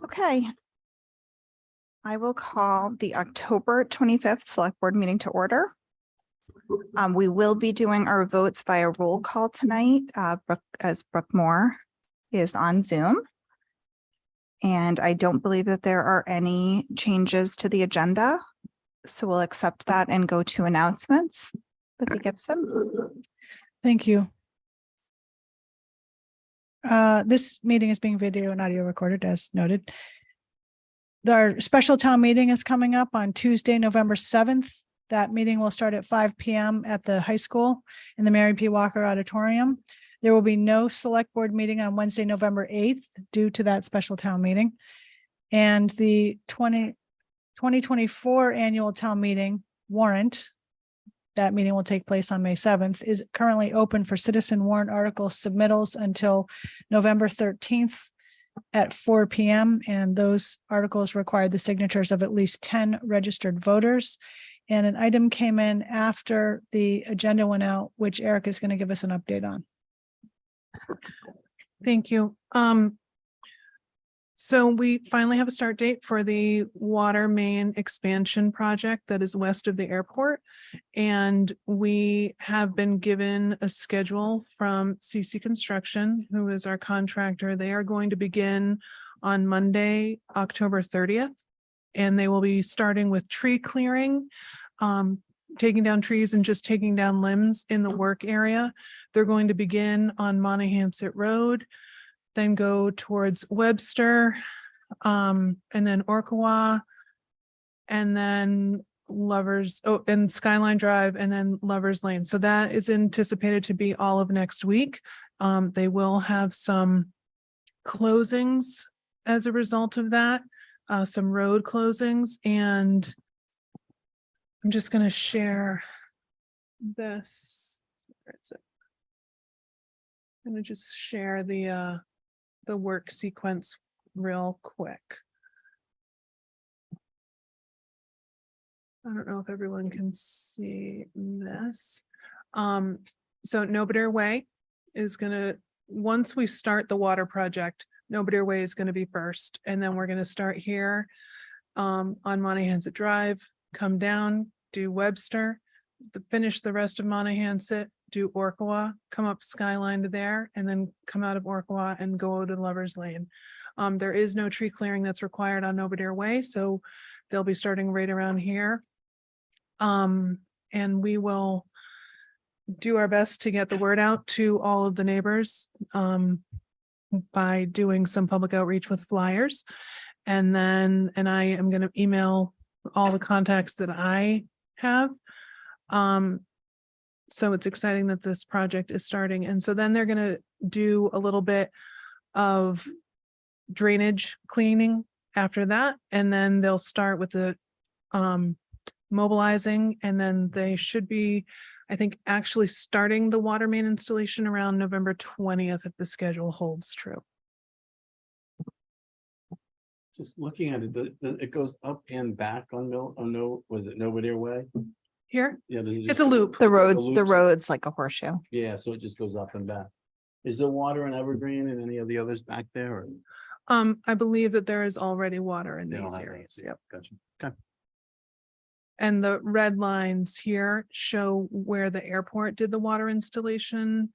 Okay. I will call the October 25th Select Board meeting to order. We will be doing our votes via roll call tonight, as Brooke Moore is on Zoom. And I don't believe that there are any changes to the agenda. So we'll accept that and go to announcements. Libby Gibson. Thank you. This meeting is being video and audio recorded as noted. Our special town meeting is coming up on Tuesday, November 7th. That meeting will start at 5 p.m. at the high school in the Mary P. Walker Auditorium. There will be no select board meeting on Wednesday, November 8th due to that special town meeting. And the 2024 annual town meeting warrant, that meeting will take place on May 7th, is currently open for citizen warrant article submittals until November 13th at 4 p.m. And those articles require the signatures of at least 10 registered voters. And an item came in after the agenda went out, which Eric is going to give us an update on. Thank you. So we finally have a start date for the water main expansion project that is west of the airport. And we have been given a schedule from CC Construction, who is our contractor. They are going to begin on Monday, October 30th. And they will be starting with tree clearing, taking down trees and just taking down limbs in the work area. They're going to begin on Monahans Road, then go towards Webster, and then Orkawa, and then and Skyline Drive, and then Lovers Lane. So that is anticipated to be all of next week. They will have some closings as a result of that, some road closings, and I'm just going to share this. Where is it? I'm going to just share the work sequence real quick. I don't know if everyone can see this. So Nobodere Way is gonna, once we start the water project, Nobodere Way is gonna be first. And then we're gonna start here on Monahans Drive, come down, do Webster, finish the rest of Monahans, do Orkawa, come up Skyline to there, and then come out of Orkawa and go to Lovers Lane. There is no tree clearing that's required on Nobodere Way, so they'll be starting right around here. And we will do our best to get the word out to all of the neighbors by doing some public outreach with flyers. And I am going to email all the contacts that I have. So it's exciting that this project is starting. And so then they're going to do a little bit of drainage cleaning after that. And then they'll start with the mobilizing, and then they should be, I think, actually starting the water main installation around November 20th if the schedule holds true. Just looking at it, it goes up and back on was it Nobodere Way? Here? Yeah, It's a loop. The road's like a horseshoe. Yeah, so it just goes up and back. Is there water in Evergreen and any of the others back there? Or? I believe that there is already water in these areas. Yep, gotcha. Okay. And the red lines here show where the airport did the water installation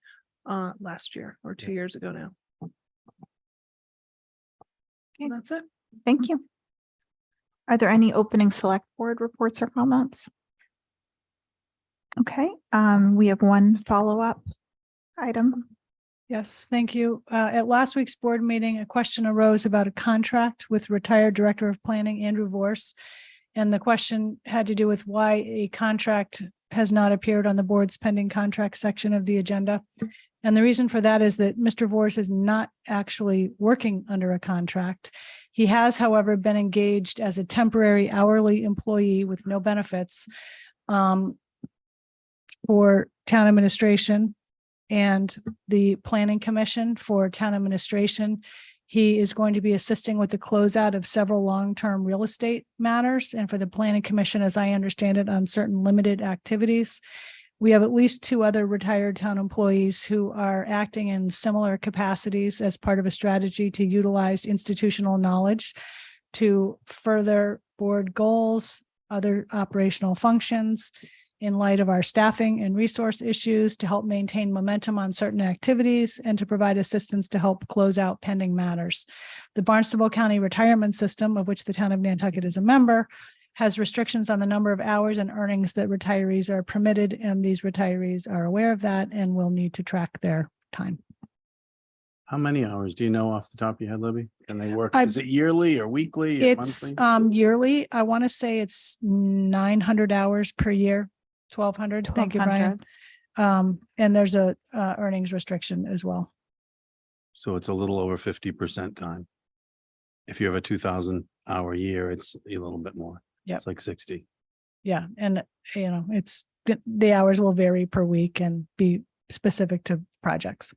last year or 2 years ago now. Okay, that's it. Thank you. Are there any opening select board reports or comments? Okay, we have one follow-up item. Yes, thank you. At last week's board meeting, a question arose about a contract with retired Director of Planning, Andrew Vorse. And the question had to do with why a contract has not appeared on the board's pending contract section of the agenda. And the reason for that is that Mr. Vorse is not actually working under a contract. He has, however, been engaged as a temporary hourly employee with no benefits for town administration and the Planning Commission for town administration. He is going to be assisting with the closeout of several long-term real estate matters, and for the Planning Commission, as I understand it, on certain limited activities. We have at least 2 other retired town employees who are acting in similar capacities as part of a strategy to utilize institutional knowledge to further board goals, other operational functions in light of our staffing and resource issues, to help maintain momentum on certain activities and to provide assistance to help close out pending matters. The Barnstable County Retirement System, of which the town of Nantucket is a member, has restrictions on the number of hours and earnings that retirees are permitted, and these retirees are aware of that and will need to track their time. How many hours do you know off the top of your head, Libby? Can they work? I- Is it yearly or weekly or It's monthly? yearly. I want to say it's 900 hours per year, 1,200. Thank you, Brian. 1,200. And there's a earnings restriction as well. So it's a little over 50% time. If you have a 2,000-hour year, it's a little bit more. Yep. It's like 60. Yeah, and it's the hours will vary per week and be specific to projects.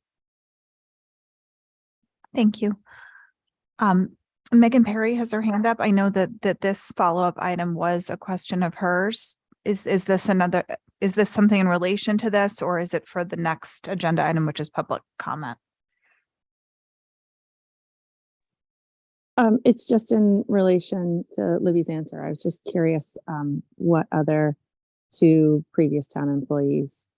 Thank you. Megan Perry has her hand up. I know that this follow-up item was a question of hers. Is this something in relation to this, or is it for the next agenda item, which is public comment? It's just in relation to Libby's answer. I was just curious what other 2 previous town employees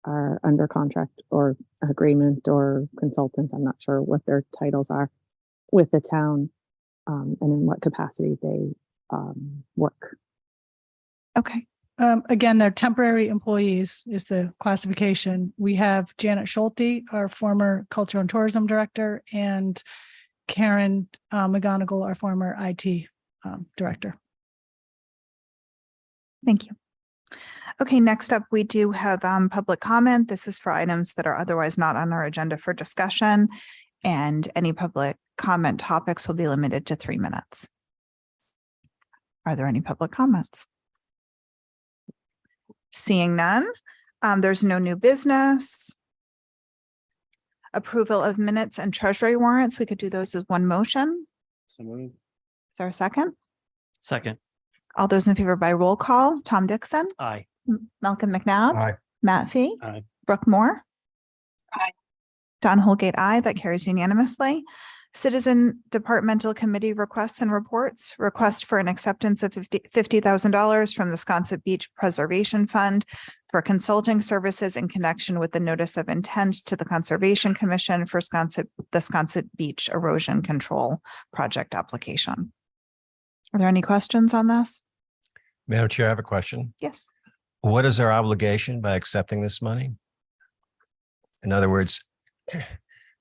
are under contract or agreement or consultant. I'm not sure what their titles are with the town and in what capacity they work. Okay. Again, they're temporary employees is the classification. We have Janet Schulte, our former Culture and Tourism Director, and Karen McGonigal, our former IT Director. Thank you. Okay, next up, we do have public comment. This is for items that are otherwise not on our agenda for discussion, and any public comment topics will be limited to 3 minutes. Are there any public comments? Seeing none, there's no new business. Approval of minutes and treasury warrants. We could do those as one motion. So moved. Is there a second? Second. All those in favor by roll call, Tom Dixon, Aye. Malcolm McNabb, Aye. Matt Fee, Aye. Brooke Moore. Aye. Don Holgate, aye. That carries unanimously. Citizen Departmental Committee requests and reports. Request for an acceptance of $50,000 from the Sconset Beach Preservation Fund for consulting services in connection with the notice of intent to the Conservation Commission for the Sconset Beach Erosion Control Project application. Are there any questions on this? Madam Chair, I have a question. Yes. What is our obligation by accepting this money? In other words,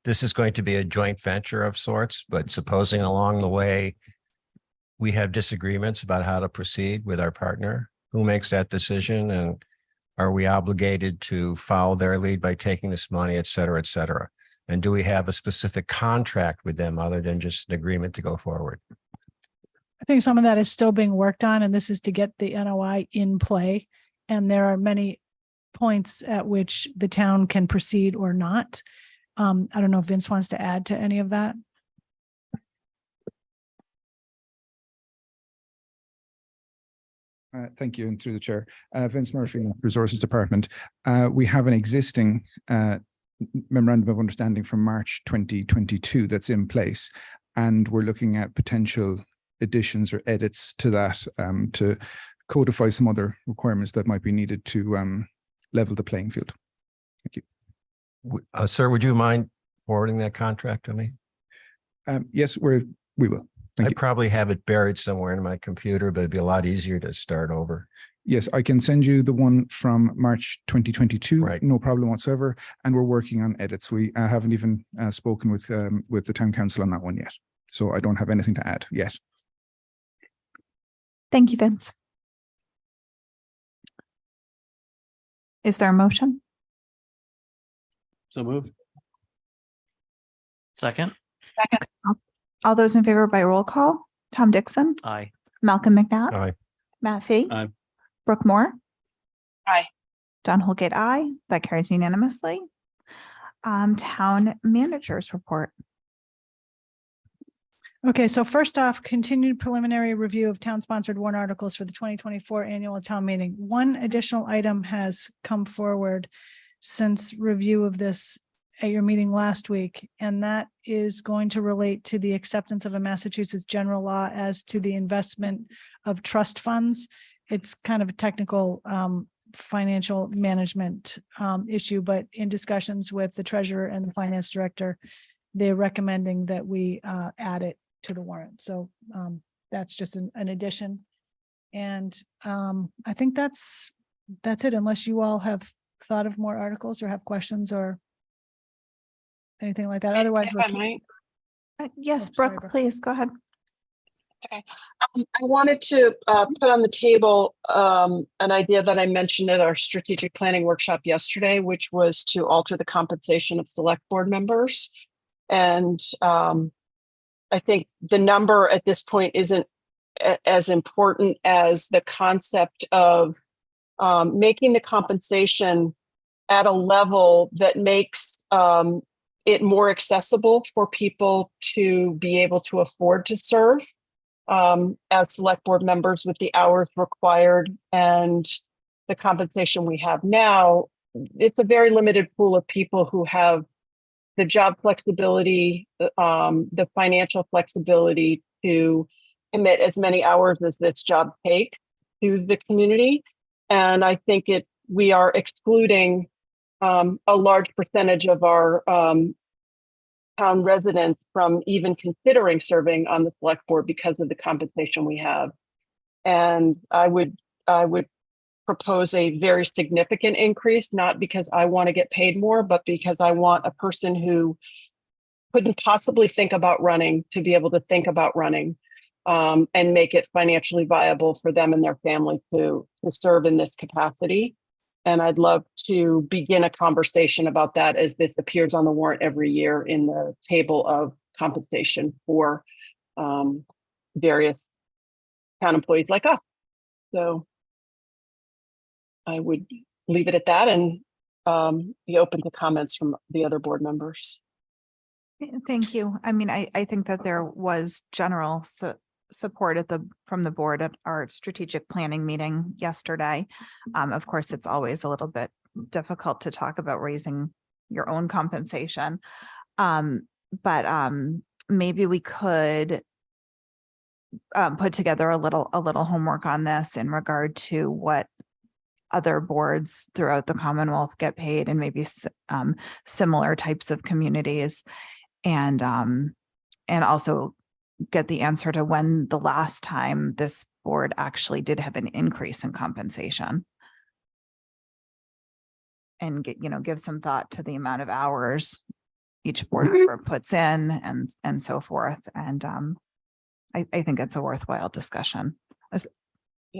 this is going to be a joint venture of sorts, but supposing along the way we have disagreements about how to proceed with our partner, who makes that decision? And are we obligated to follow their lead by taking this money, et cetera, et cetera? And do we have a specific contract with them other than just an agreement to go forward? I think some of that is still being worked on, and this is to get the NOI in play. And there are many points at which the town can proceed or not. I don't know if Vince wants to add to any of that. Thank you, and through the chair, Vince Murphy, Resources Department. We have an existing memorandum of understanding from March 2022 that's in place, and we're looking at potential additions or edits to that to codify some other requirements that might be needed to level the playing field. Thank you. Sir, would you mind forwarding that contract to me? Yes, we will. Thank I you. probably have it buried somewhere in my computer, but it'd be a lot easier to start over. Yes, I can send you the one from March 2022. Right. No problem whatsoever. And we're working on edits. We haven't even spoken with the town council on that one yet. So I don't have anything to add yet. Thank you, Vince. Is there a motion? So moved. Second. All those in favor by roll call, Tom Dixon, Aye. Malcolm McNabb, Aye. Matt Fee, Aye. Brooke Moore. Aye. Don Holgate, aye. That carries unanimously. Town managers report. Okay, so first off, continued preliminary review of town-sponsored warrant articles for the 2024 annual town meeting. One additional item has come forward since review of this at your meeting last week, and that is going to relate to the acceptance of a Massachusetts general law as to the investment of trust funds. It's kind of a technical financial management issue, but in discussions with the treasurer and the finance director, they're recommending that we add it to the warrant. So that's just an addition. And I think that's it, unless you all have thought of more articles or have questions or anything like that. Otherwise, If I might, Yes, Oh, sorry, Brooke, Brooke. please go ahead. I wanted to put on the table an idea that I mentioned at our strategic planning workshop yesterday, which was to alter the compensation of select board members. And I think the number at this point isn't as important as the concept of making the compensation at a level that makes it more accessible for people to be able to afford to serve as select board members with the hours required and the compensation we have now. It's a very limited pool of people who have the job flexibility, the financial flexibility to commit as many hours as this job takes to the community. And I think we are excluding a large percentage of our town residents from even considering serving on the select board because of the compensation we have. And I would propose a very significant increase, not because I want to get paid more, but because I want a person who couldn't possibly think about running to be able to think about running and make it financially viable for them and their family to serve in this capacity. And I'd love to begin a conversation about that as this appears on the warrant every year in the table of compensation for various town employees like us. So I would leave it at that and be open to comments from the other board members. Thank you. I mean, I think that there was general support from the board at our strategic planning meeting yesterday. Of course, it's always a little bit difficult to talk about raising your own compensation. But maybe we could put together a little homework on this in regard to what other boards throughout the Commonwealth get paid, and maybe similar types of communities, and also get the answer to when the last time this board actually did have an increase in compensation, and give some thought to the amount of hours each board member puts in and so forth. And I think it's a worthwhile discussion.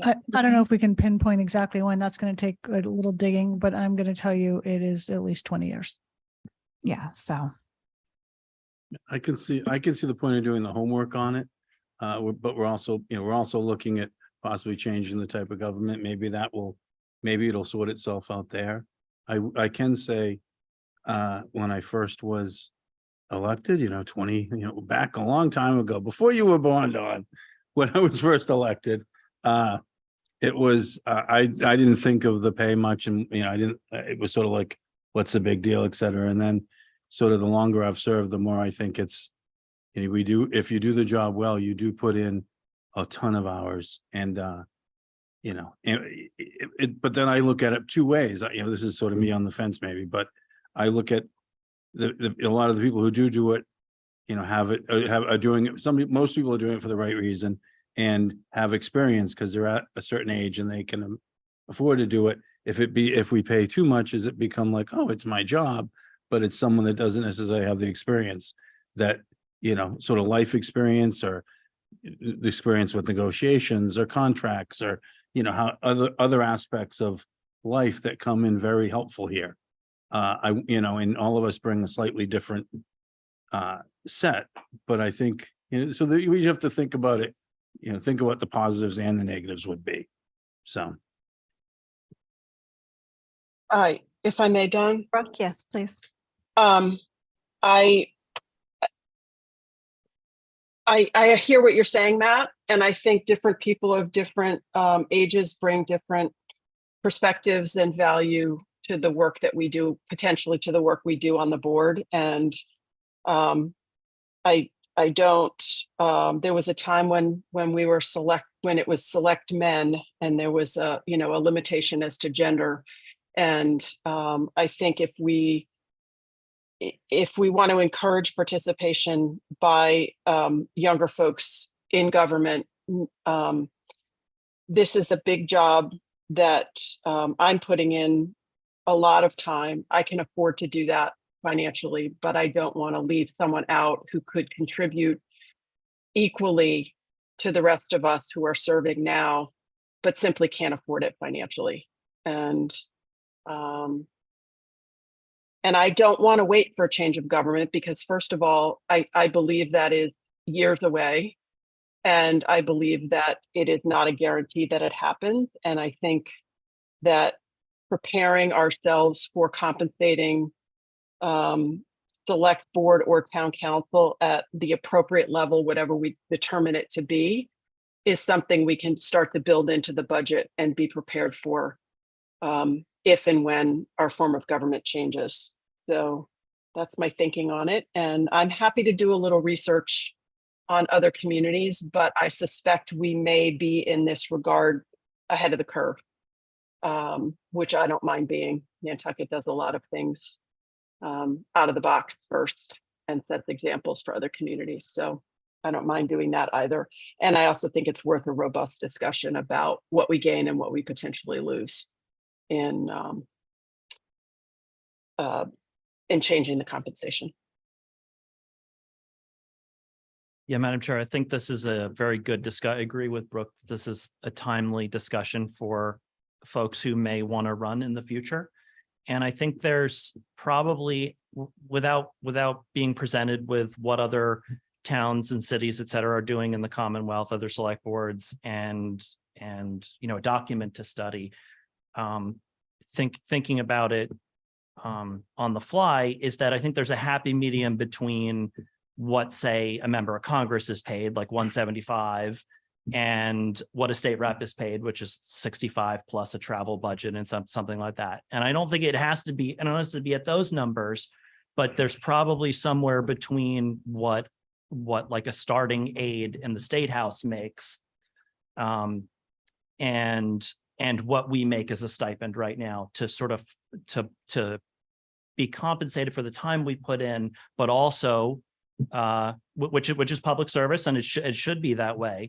I don't know if we can pinpoint exactly when. That's going to take a little digging, but I'm going to tell you it is at least 20 years. Yeah, so I can see the point of doing the homework on it. But we're also looking at possibly changing the type of government. Maybe it'll sort itself out there. I can say when I first was elected, 20, back a long time ago, before you were born, Dawn, when I was first elected, it was I didn't think of the pay much, and it was sort of like, what's the big deal, et cetera. And then sort of the longer I've served, the more I think it's, if you do the job well, you do put in a ton of hours. And but then I look at it two ways. This is sort of me on the fence maybe, but I look at a lot of the people who do it, are doing it. Most people are doing it for the right reason and have experience because they're at a certain age and they can afford to do it. If we pay too much, does it become like, oh, it's my job, but it's someone that doesn't necessarily have the experience that, sort of life experience or the experience with negotiations or contracts or, how other aspects of life that come in very helpful here. And all of us bring a slightly different set, but I think, so that we have to think about it, think of what the positives and the negatives would be. So. If I may, Dawn. Brooke, yes, please. I hear what you're saying, Matt, and I think different people of different ages bring different perspectives and value to the work that we do, potentially to the work we do on the board. And I don't, there was a time when we were when it was select men, and there was a, you know, a limitation as to gender. And I think if we want to encourage participation by younger folks in government, this is a big job that I'm putting in a lot of time. I can afford to do that financially, but I don't want to leave someone out who could contribute equally to the rest of us who are serving now, but simply can't afford it financially. And I don't want to wait for a change of government, because first of all, I believe that is years away. And I believe that it is not a guarantee that it happens. And I think that preparing ourselves for compensating select board or town council at the appropriate level, whatever we determine it to be, is something we can start to build into the budget and be prepared for if and when our form of government changes. So that's my thinking on it. And I'm happy to do a little research on other communities, but I suspect we may be in this regard ahead of the curve, which I don't mind being. Nantucket does a lot of things out of the box first and sets examples for other communities. So I don't mind doing that either. And I also think it's worth a robust discussion about what we gain and what we potentially lose in changing the compensation. Yeah, Madam Chair, I think this is a very good discussion. I agree with Brooke. This is a timely discussion for folks who may want to run in the future. And I think there's probably, without being presented with what other towns and cities, et cetera, are doing in the Commonwealth, other select boards, and you know, a document to study. Thinking about it on the fly is that I think there's a happy medium between what, say, a member of Congress is paid, like 175, and what a state rep is paid, which is 65 plus a travel budget and something like that. And I don't think it has to be, and it has to be at those numbers, but there's probably somewhere between what like a starting aide in the State House makes, and what we make as a stipend right now, to sort of to be compensated for the time we put in, but also which is public service, and it should be that way,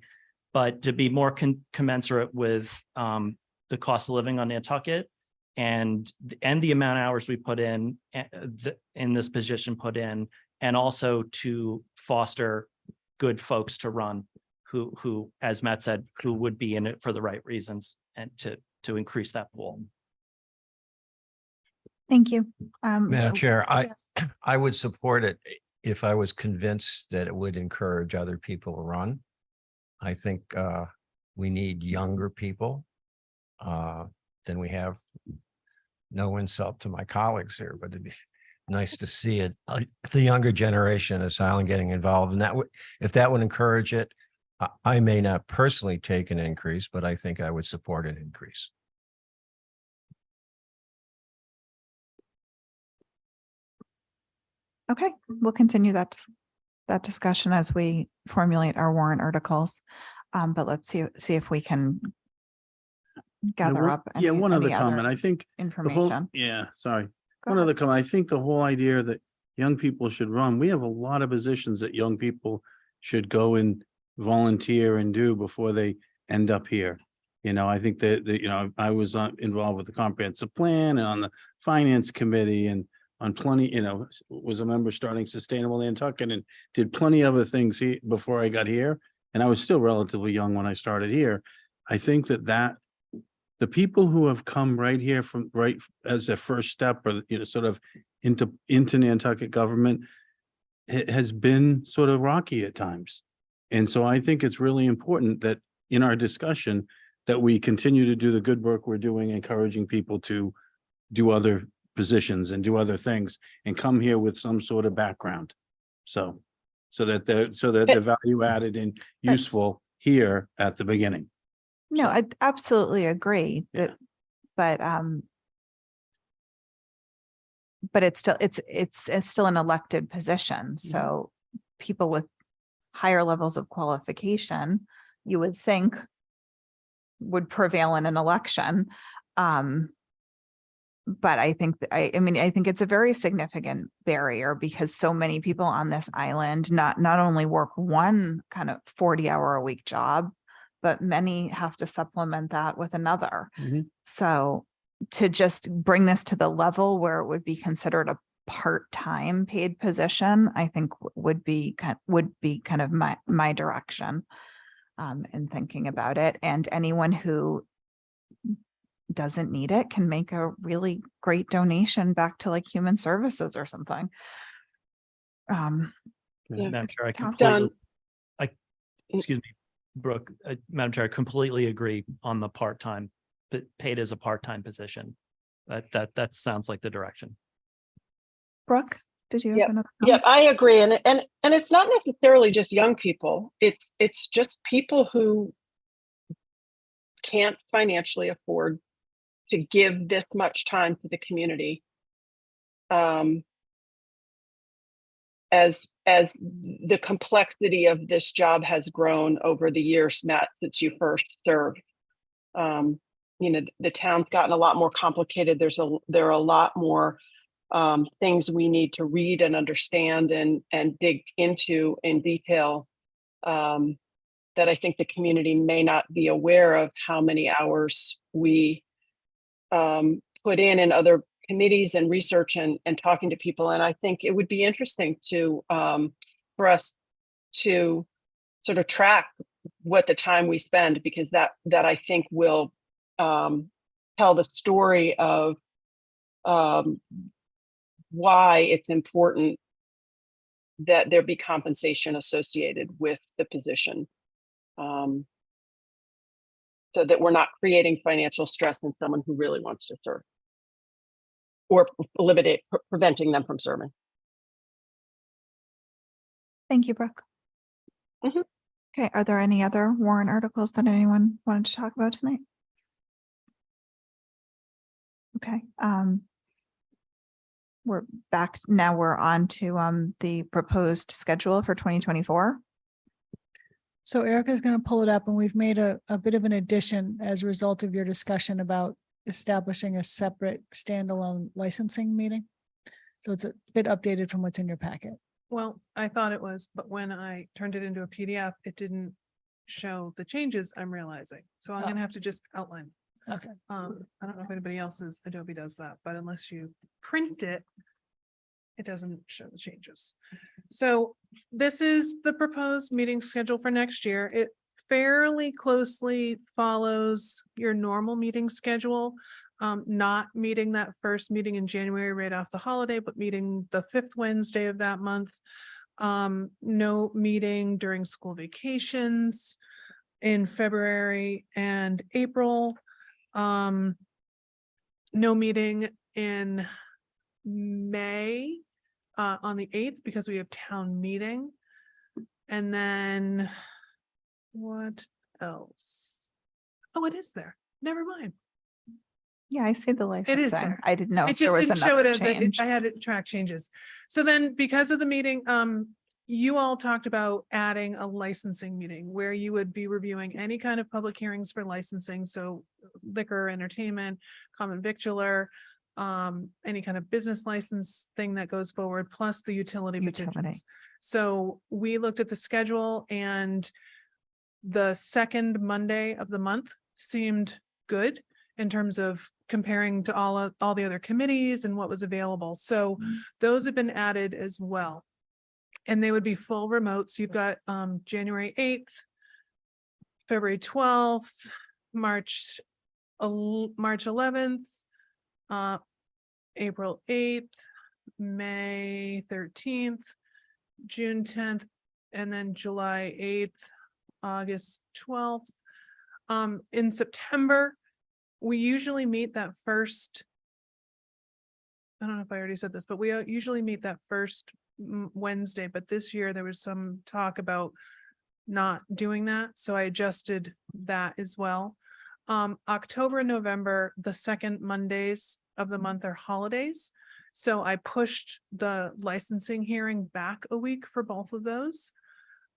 but to be more commensurate with the cost of living on Nantucket and the amount of hours we put in this position put in, and also to foster good folks to run who, as Matt said, who would be in it for the right reasons, and to increase that pool. Thank you. Madam Chair, yes. I would support it if I was convinced that it would encourage other people to run. I think we need younger people than we have. No insult to my colleagues here, but it'd be nice to see it. The younger generation is Highland getting involved, and if that would encourage it, I may not personally take an increase, but I think I would support an increase. Okay, we'll continue that discussion as we formulate our warrant articles. But let's see if we can gather up. One other any comment. I think the whole, information. sorry. Go One ahead. other comment. I think the whole idea that young people should run, we have a lot of positions that young people should go and volunteer and do before they end up here. You know, I think that, you know, I was involved with the comprehensive plan and on the finance committee, and on plenty, you know, was a member starting Sustainable Nantucket, and did plenty of other things before I got here. And I was still relatively young when I started here. I think that the people who have come right here from right as their first step, or, you know, sort of into Nantucket government, it has been sort of rocky at times. And so I think it's really important that in our discussion that we continue to do the good work we're doing, encouraging people to do other positions and do other things and come here with some sort of background. So So that the value added and useful here at the beginning. No, I absolutely agree Yeah. that, but it's still an elected position. So people with higher levels of qualification, you would think would prevail in an election. But I think, I think it's a very significant barrier because so many people on this island not only work one kind of 40-hour-a-week job, but many have to supplement that with another. So to just bring this to the level where it would be considered a part-time paid position, I think would be kind of my direction in thinking about it. And anyone who doesn't need it can make a really great donation back to like human services or something. Madam Chair, Done. excuse me, Brooke, Madam Chair, I completely agree on the part-time, but paid as a part-time position. That sounds like the direction. Brooke, did you have Yep. another? Yeah, I agree. And it's not necessarily just young people. It's just people who can't financially afford to give this much time to the community. As the complexity of this job has grown over the years, Matt, since you first served, the town's gotten a lot more complicated. There are a lot more things we need to read and understand and dig into in detail, that I think the community may not be aware of how many hours we put in other committees and research and talking to people. And I think it would be interesting to for us to sort of track what the time we spend, because that I think will tell the story of why it's important that there be compensation associated with the position, so that we're not creating financial stress in someone who really wants to serve, or preventing them from serving. Thank you, Brooke. Mhm. Okay, are there any other warrant articles that anyone wanted to talk about tonight? Okay, we're back now. We're on to the proposed schedule for 2024. So Erica's going to pull it up, and we've made a bit of an addition as a result of your discussion about establishing a separate standalone licensing meeting. So it's a bit updated from what's in your packet. Well, I thought it was, but when I turned it into a PDF, it didn't show the changes I'm realizing. So I'm Oh. gonna have to just outline. Okay. I don't know if anybody else's Adobe does that, but unless you print it, it doesn't show the changes. So this is the proposed meeting schedule for next year. It fairly closely follows your normal meeting schedule. Not meeting that first meeting in January right off the holiday, but meeting the 5th Wednesday of that month. No meeting during school vacations in February and April. No meeting in May on the 8th because we have town meeting. And then what else? Oh, it is there. Never mind. Yeah, I see the licensing. there. I didn't know It if there just was didn't show it another as change. I had it track changes. So then because of the meeting, you all talked about adding a licensing meeting where you would be reviewing any kind of public hearings for licensing. So liquor, entertainment, common victular, any kind of business license thing that goes forward, plus the utility petitions. So we looked at the schedule, and the second Monday of the month seemed good in terms of comparing to all the other committees and what was available. So those have been added as well. And they would be full remote. So you've got January 8th, February 12th, March 11th, April 8th, May 13th, June 10th, and then July 8th, August 12th. In September, we usually meet that first, I don't know if I already said this, but we usually meet that first Wednesday, but this year there was some talk about not doing that, so I adjusted that as well. October and November, the second Mondays of the month are holidays. So I pushed the licensing hearing back a week for both of those.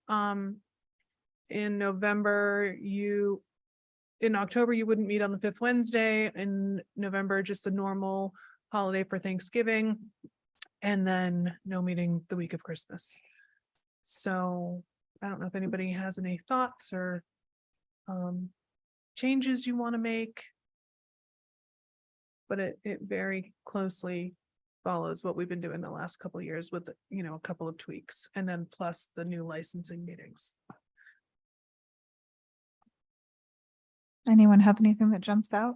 In November, in October, you wouldn't meet on the fifth Wednesday. In November, just the normal holiday for Thanksgiving. And then no meeting the week of Christmas. So I don't know if anybody has any thoughts or changes you want to make. But it very closely follows what we've been doing the last couple of years with, a couple of tweaks, and then plus the new licensing meetings. Anyone have anything that jumps out?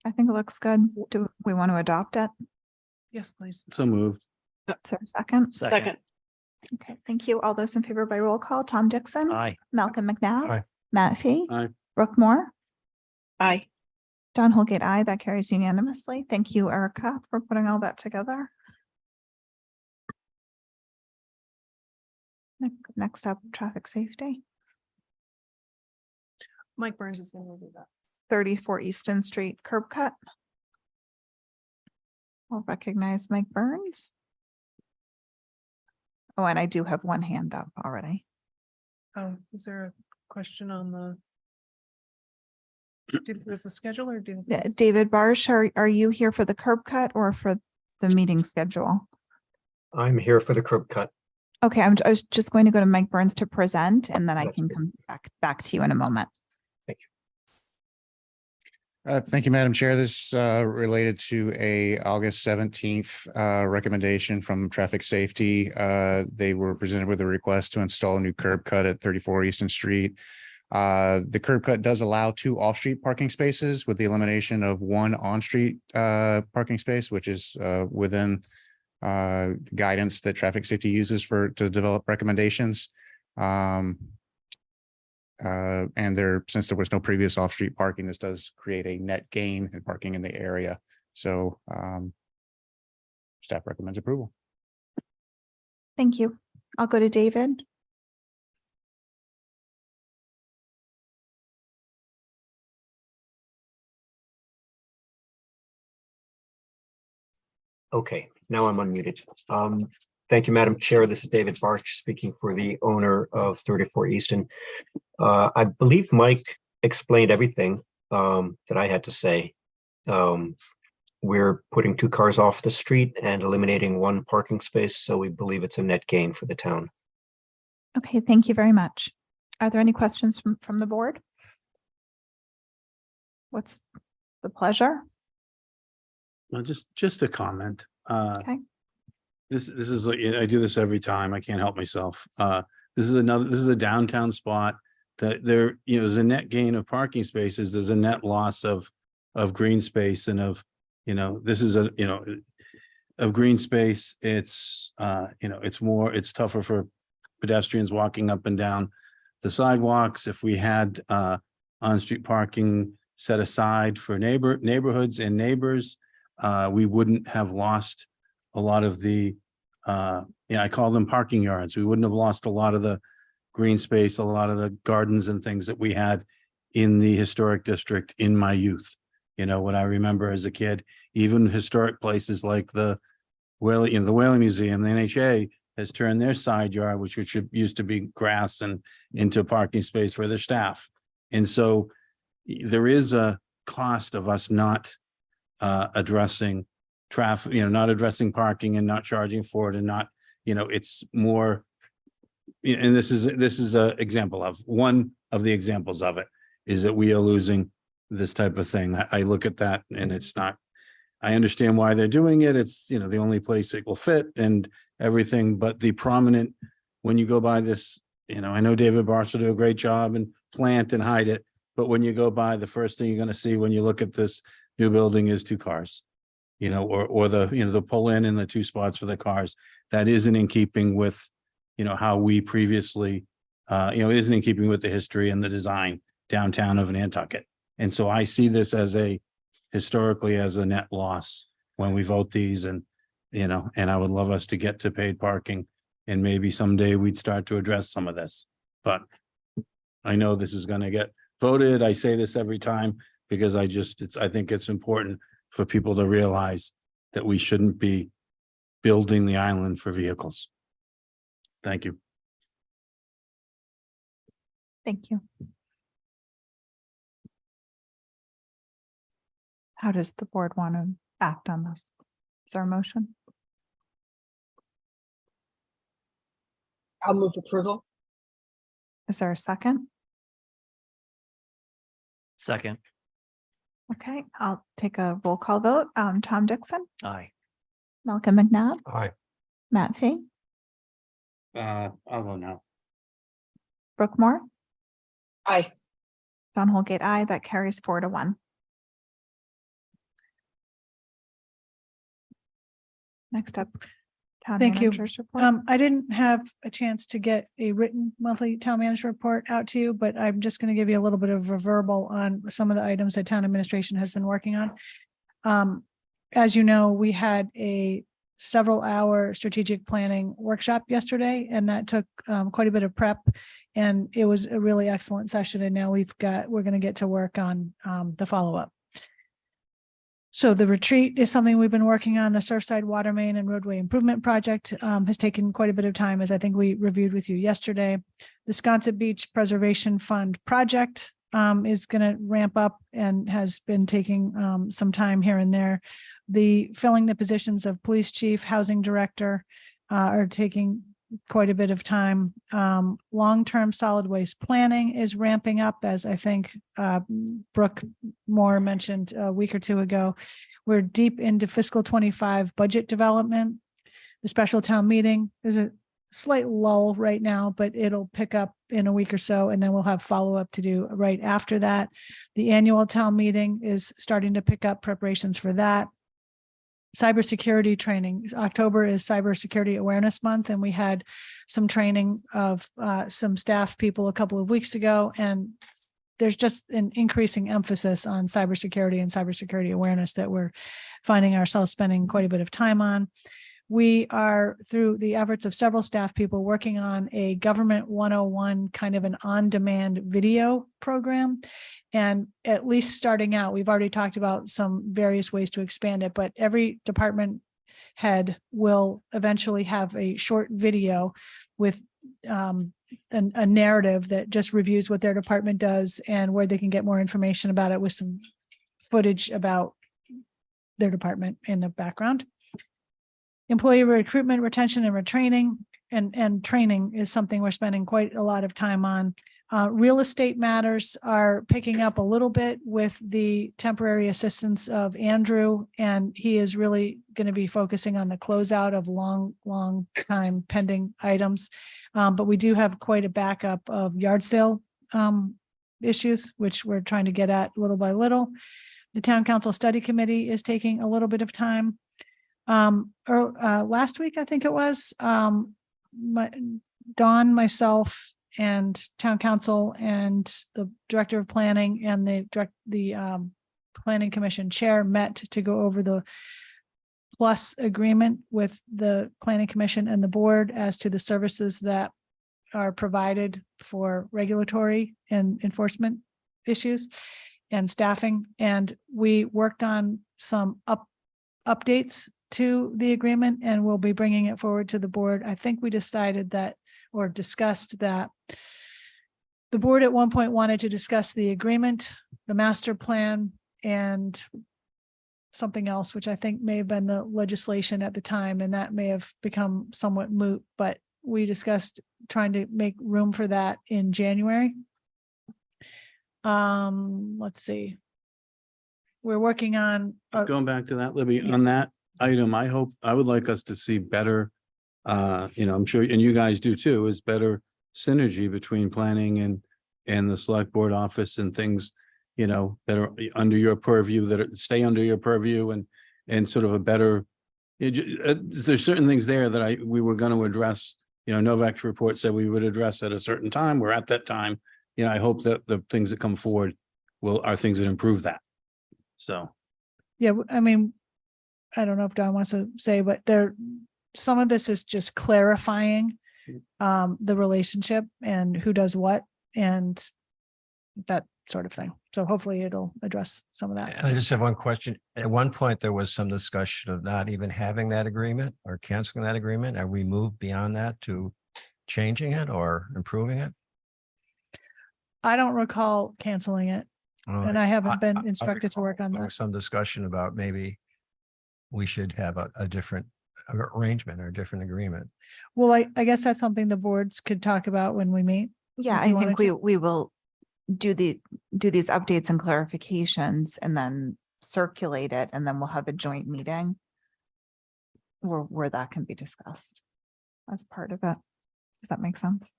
I think it looks good. Do we want to adopt it? Yes, please. So moved. Is there a second? Second, Okay, thank you. All those in favor by roll call, Tom Dixon, Aye. Malcolm McNabb, Aye. Matt Fee, Aye. Brooke Moore, aye. Don Holgate, aye. That carries unanimously. Thank you, Erica, for putting all that together. Next up, traffic safety, Mike Burns is going to do that. 34 Easton Street curb cut. I'll recognize Mike Burns. Oh, and I do have one hand up already. Oh, is there a question on the? Was the schedule or do? David Barsh, are you here for the curb cut or for the meeting schedule? I'm here for the curb cut. Okay, I was just going to go to Mike Burns to present, and then I That's can great. come back to you in a moment. Thank you, Madam Chair. This related to a August 17th recommendation from Traffic Safety. They were presented with a request to install a new curb cut at 34 Easton Street. The curb cut does allow 2 off-street parking spaces with the elimination of 1 on-street parking space, which is within guidance that Traffic Safety uses to develop recommendations. And since there was no previous off-street parking, this does create a net gain in parking in the area. So staff recommends approval. Thank you. I'll go to David. Okay, now I'm unmuted. Thank you, Madam Chair. This is David Barch speaking for the owner of 34 Easton. I believe Mike explained everything that I had to say. We're putting 2 cars off the street and eliminating 1 parking space, so we believe it's a net gain for the town. Okay, thank you very much. Are there any questions from the board? What's the pleasure? Well, just a comment. Okay. This is like, I do this every time. I can't help myself. This is a downtown spot that there, there's a net gain of parking spaces. There's a net loss of green space and of, this is of green space. It's, it's tougher for pedestrians walking up and down the sidewalks. If we had on-street parking set aside for neighborhoods and neighbors, we wouldn't have lost a lot of the, I call them parking yards. We wouldn't have lost a lot of the green space, a lot of the gardens and things that we had in the historic district in my youth. What I remember as a kid, even historic places like the Whaling Museum, the NHA has turned their side yard, which used to be grass, and into parking space for their staff. And so there is a cost of us not addressing traffic, not addressing parking and not charging for it, and not, it's more. And this is a example of one of the examples of it, is that we are losing this type of thing. I look at that and it's not, I understand why they're doing it. It's, the only place it will fit and everything, but the prominent, when you go by this, I know David Barsh will do a great job and plant and hide it, but when you go by, the first thing you're going to see when you look at this new building is 2 cars, or the pull in and the 2 spots for the cars. That isn't in keeping with, how we previously, isn't in keeping with the history and the design downtown of Nantucket. And so I see this as historically as a net loss when we vote these. And you know, and I would love us to get to paid parking. And maybe someday we'd start to address some of this, but I know this is gonna get voted. I say this every time because I think it's important for people to realize that we shouldn't be building the island for vehicles. Thank you. Thank you. How does the board want to act on this? Is there a motion? I'll move approval. Is there a second? Second, Okay, I'll take a roll call vote. Tom Dixon, aye. Malcolm McNabb, Aye. Matt Fee, I'll go now. Brooke Moore, Aye. John Holgate, aye. That carries 4-1. Next up. Town Thank you. Manager's report. I didn't have a chance to get a written monthly town manager report out to you, but I'm just going to give you a little bit of a verbal on some of the items that town administration has been working on. As you know, we had a several-hour strategic planning workshop yesterday, and that took quite a bit of prep, and it was a really excellent session. And now we're going to get to work on the follow-up. So the retreat is something we've been working on. The Surfside Water Main and Roadway Improvement Project has taken quite a bit of time, as I think we reviewed with you yesterday. The Sconset Beach Preservation Fund project is going to ramp up and has been taking some time here and there. The filling the positions of police chief, housing director are taking quite a bit of time. Long-term solid waste planning is ramping up, as I think Brooke Moore mentioned a week or two ago. We're deep into fiscal 25 budget development. The special town meeting is a slight lull right now, but it'll pick up in a week or so, and then we'll have follow-up to do right after that. The annual town meeting is starting to pick up preparations for that. Cybersecurity training. October is Cybersecurity Awareness Month, and we had some training of some staff people a couple of weeks ago, and there's just an increasing emphasis on cybersecurity and cybersecurity awareness that we're finding ourselves spending quite a bit of time on. We are, through the efforts of several staff people, working on a Government 101 kind of an on-demand video program. And at least starting out, we've already talked about some various ways to expand it, but every department head will eventually have a short video with a narrative that just reviews what their department does and where they can get more information about it, with some footage about their department in the background. Employee recruitment, retention, and retraining and training is something we're spending quite a lot of time on. Real estate matters are picking up a little bit with the temporary assistance of Andrew, and he is really going to be focusing on the closeout of long time pending items. But we do have quite a backup of yard sale issues, which we're trying to get at little by little. The Town Council Study Committee is taking a little bit of time. Last week, I think it was, Dawn, myself, and Town Council and the Director of Planning and the Planning Commission Chair met to go over the plus agreement with the Planning Commission and the board as to the services that are provided for regulatory and enforcement issues and staffing. And we worked on some updates to the agreement, and we'll be bringing it forward to the board. I think we decided that, or discussed that, the board at one point wanted to discuss the agreement, the master plan, and something else, which I think may have been the legislation at the time, and that may have become somewhat moot, but we discussed trying to make room for that in January. Let's see. We're working on Going back to that, Libby, on that item, I would like us to see better, I'm sure, and you guys do too, is better synergy between planning and the select board office and things, that are under your purview, stay under your purview, and sort of a better, there's certain things there that we were going to address. Novak's report said we would address at a certain time. We're at that time. I hope that the things that come forward are things that improve that. So. Yeah, I mean, I don't know if Don wants to say, but some of this is just clarifying the relationship and who does what and that sort of thing. So hopefully it'll address some of that. I just have one question. At one point, there was some discussion of not even having that agreement or canceling that agreement. Have we moved beyond that to changing it or improving it? I don't recall canceling it, and I haven't been instructed to work on There that. was some discussion about maybe we should have a different arrangement or a different agreement. Well, I guess that's something the boards could talk about when we meet. Yeah, If I you think wanted we to. we will do these updates and clarifications and then circulate it, and then we'll have a joint meeting where that can be discussed as part of it. Does that make sense?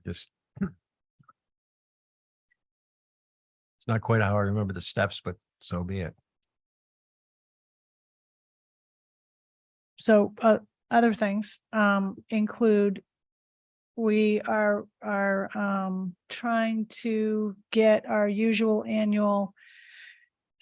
Just it's not quite how I remember the steps, but so be it. So other things include we are trying to get our usual annual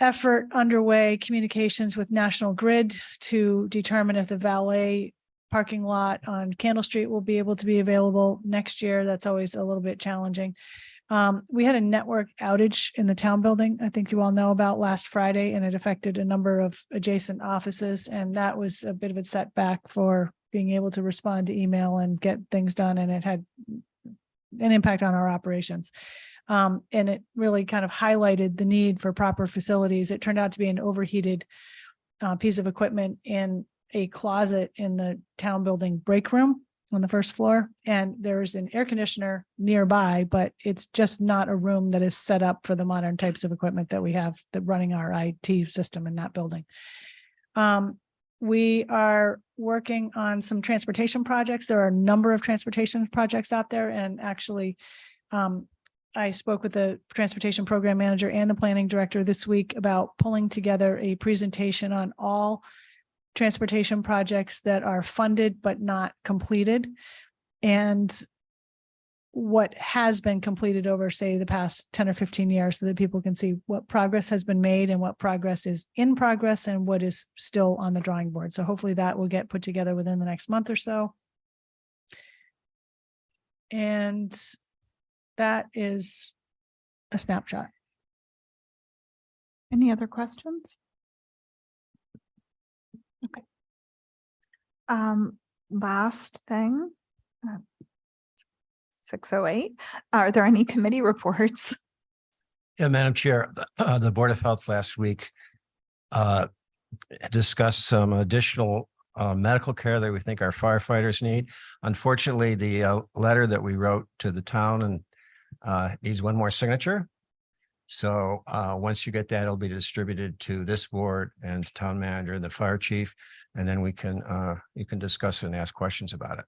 effort underway, communications with National Grid to determine if the valet parking lot on Candle Street will be able to be available next year. That's always a little bit challenging. We had a network outage in the town building, I think you all know about, last Friday, and it affected a number of adjacent offices. And that was a bit of a setback for being able to respond to email and get things done. And it had an impact on our operations. And it really kind of highlighted the need for proper facilities. It turned out to be an overheated piece of equipment in a closet in the town building break room on the first floor. And there's an air conditioner nearby, but it's just not a room that is set up for the modern types of equipment that we have that running our IT system in that building. We are working on some transportation projects. There are a number of transportation projects out there. And actually, I spoke with the transportation program manager and the planning director this week about pulling together a presentation on all transportation projects that are funded but not completed, and what has been completed over, say, the past 10 or 15 years, so that people can see what progress has been made and what progress is in progress and what is still on the drawing board. So hopefully that will get put together within the next month or so. And that is a snapshot. Any other questions? Okay. Last thing. 6:08. Are there any committee reports? Yeah, Madam Chair, the Board of Health last week discussed some additional medical care that we think our firefighters need. Unfortunately, the letter that we wrote to the town and needs one more signature. So once you get that, it'll be distributed to this board and the town manager and the fire chief, and then we can you can discuss it and ask questions about it.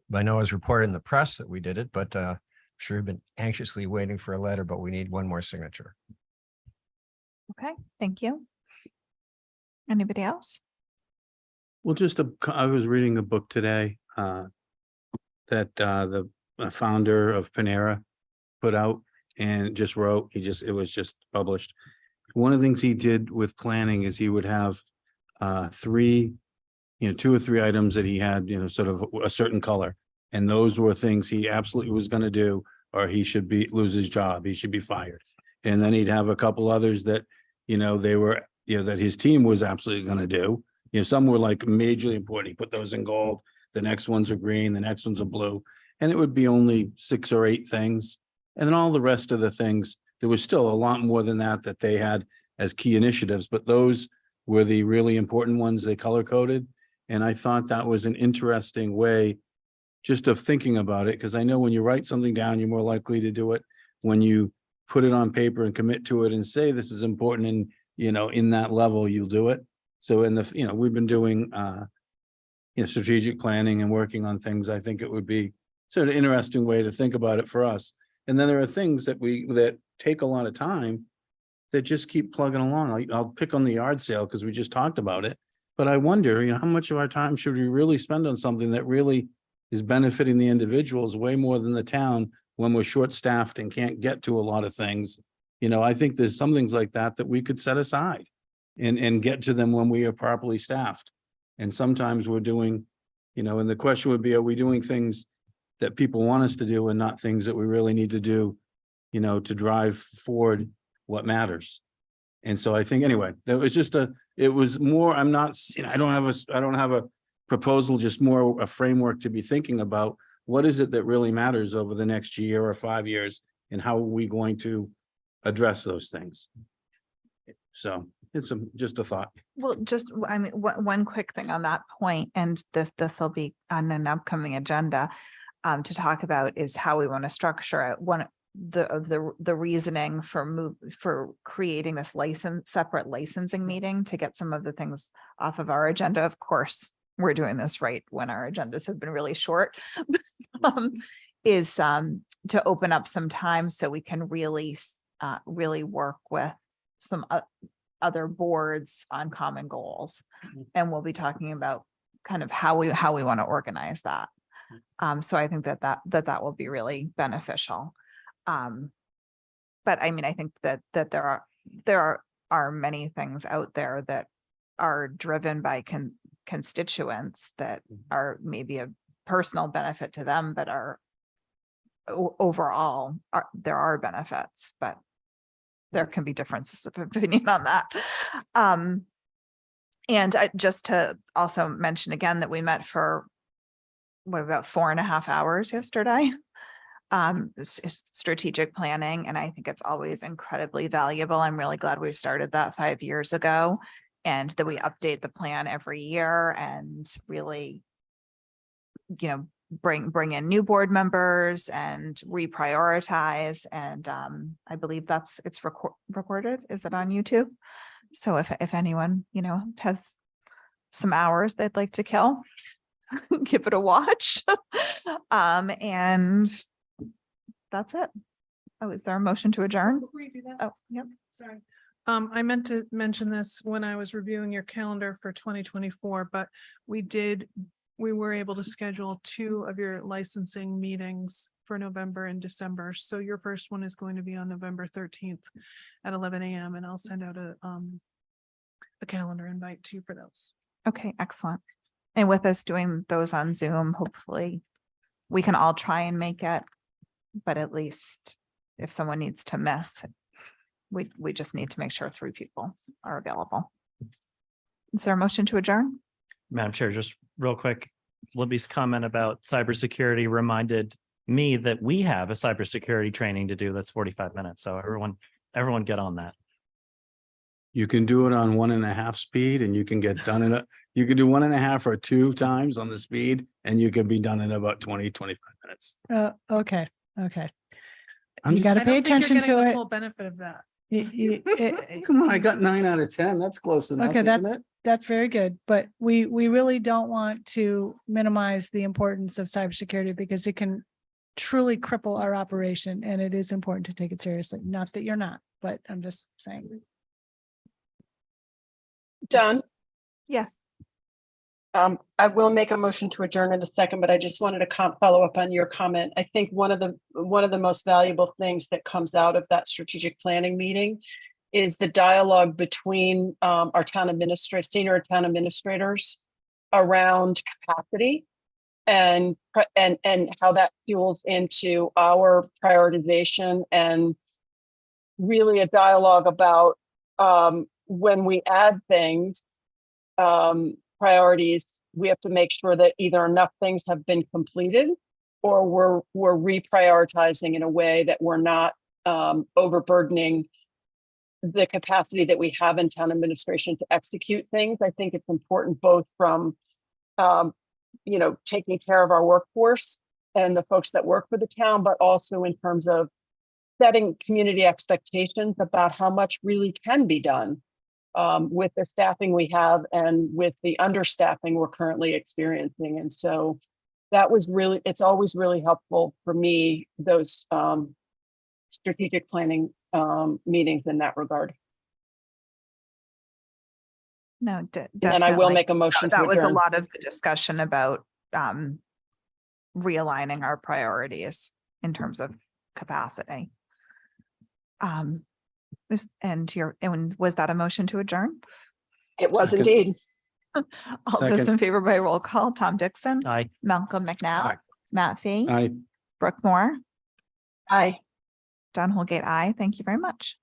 But I know it was reported in the press that we did it, but I'm sure we've been anxiously waiting for a letter, but we need one more signature. Okay, thank you. Anybody else? Well, I was reading a book today that the founder of Panera put out and just wrote. It was just published. One of the things he did with planning is he would have three, 2 or 3 items that he had, sort of a certain color. And those were things he absolutely was going to do, or he should lose his job. He should be fired. And then he'd have a couple others that, they were, that his team was absolutely going to do. Some were like majorly important. He put those in gold. The next ones are green. The next ones are blue. And it would be only 6 or 8 things. And then all the rest of the things, there was still a lot more than that they had as key initiatives, but those were the really important ones they color coded. And I thought that was an interesting way just of thinking about it, because I know when you write something down, you're more likely to do it. When you put it on paper and commit to it and say this is important and, in that level, you'll do it. So we've been doing, strategic planning and working on things. I think it would be sort of an interesting way to think about it for us. And then there are things that take a lot of time that just keep plugging along. I'll pick on the yard sale because we just talked about it. But I wonder, how much of our time should we really spend on something that really is benefiting the individuals way more than the town when we're short-staffed and can't get to a lot of things? I think there's some things like that we could set aside. and get to them when we are properly staffed. And sometimes we're doing, and the question would be, are we doing things that people want us to do and not things that we really need to do, to drive forward what matters? And so I think, anyway, that was just it was more, I'm not, I don't have a proposal, just more a framework to be thinking about. What is it that really matters over the next year or 5 years, and how are we going to address those things? So it's just a thought. Well, just, I mean, one quick thing on that point, and this will be on an upcoming agenda to talk about, is how we want to structure it. One of the reasoning for creating this separate licensing meeting to get some of the things off of our agenda. Of course, we're doing this right when our agendas have been really short, is to open up some time so we can really work with some other boards on common goals. And we'll be talking about kind of how we want to organize that. So I think that will be really beneficial. But I mean, I think that there are many things out there that are driven by constituents that are maybe a personal benefit to them, but are overall there are benefits, but there can be differences of opinion on that. And just to also mention again that we met for about 4.5 hours yesterday. Strategic planning, and I think it's always incredibly valuable. I'm really glad we started that 5 years ago, and that we update the plan every year and really, bring in new board members and reprioritize. And I believe it's recorded. Is it on YouTube? So if anyone, has some hours they'd like to kill, give it a watch. And that's it. Oh, is there a motion to adjourn? Before you do that, Oh, yep. sorry. I meant to mention this when I was reviewing your calendar for 2024, but we were able to schedule 2 of your licensing meetings for November and December. So your first one is going to be on November 13th at 11 a.m. and I'll send out a calendar invite to you for those. Okay, excellent. And with us doing those on Zoom, hopefully we can all try and make it, but at least if someone needs to miss, we just need to make sure 3 people are available. Is there a motion to adjourn? Madam Chair, just real quick, Libby's comment about cybersecurity reminded me that we have a cybersecurity training to do that's 45 minutes. So everyone get on that. You can do it on 1.5 speed, and you can get done in you can do 1.5 or 2 times on the speed, and you can be done in about 20-25 minutes. Okay. I'm You got to I pay don't think you're attention getting to the it. full benefit of that. Come on, I got 9 out of 10. That's close enough. Okay, isn't that's it? very good, but we really don't want to minimize the importance of cybersecurity because it can truly cripple our operation, and it is important to take it seriously. Not that you're not, but I'm just saying. Done. Yes. I will make a motion to adjourn in a second, but I just wanted to follow up on your comment. I think one of the most valuable things that comes out of that strategic planning meeting is the dialogue between our senior town administrators around capacity and how that fuels into our prioritization, and really a dialogue about when we add things, priorities, we have to make sure that either enough things have been completed or we're reprioritizing in a way that we're not overburdening the capacity that we have in town administration to execute things. I think it's important both from, taking care of our workforce and the folks that work for the town, but also in terms of setting community expectations about how much really can be done with the staffing we have and with the understaffing we're currently experiencing. And so it's always really helpful for me, those strategic planning meetings in that regard. No, And I will make a motion to that was a adjourn. lot of the discussion about realigning our priorities in terms of capacity. And was that a motion to adjourn? It was Second. indeed. All those Second. in favor by roll call, Tom Dixon, Aye. Malcolm McNabb, Matt Fee, I, Brooke Moore, Aye. Don Holgate, aye. Thank you very much.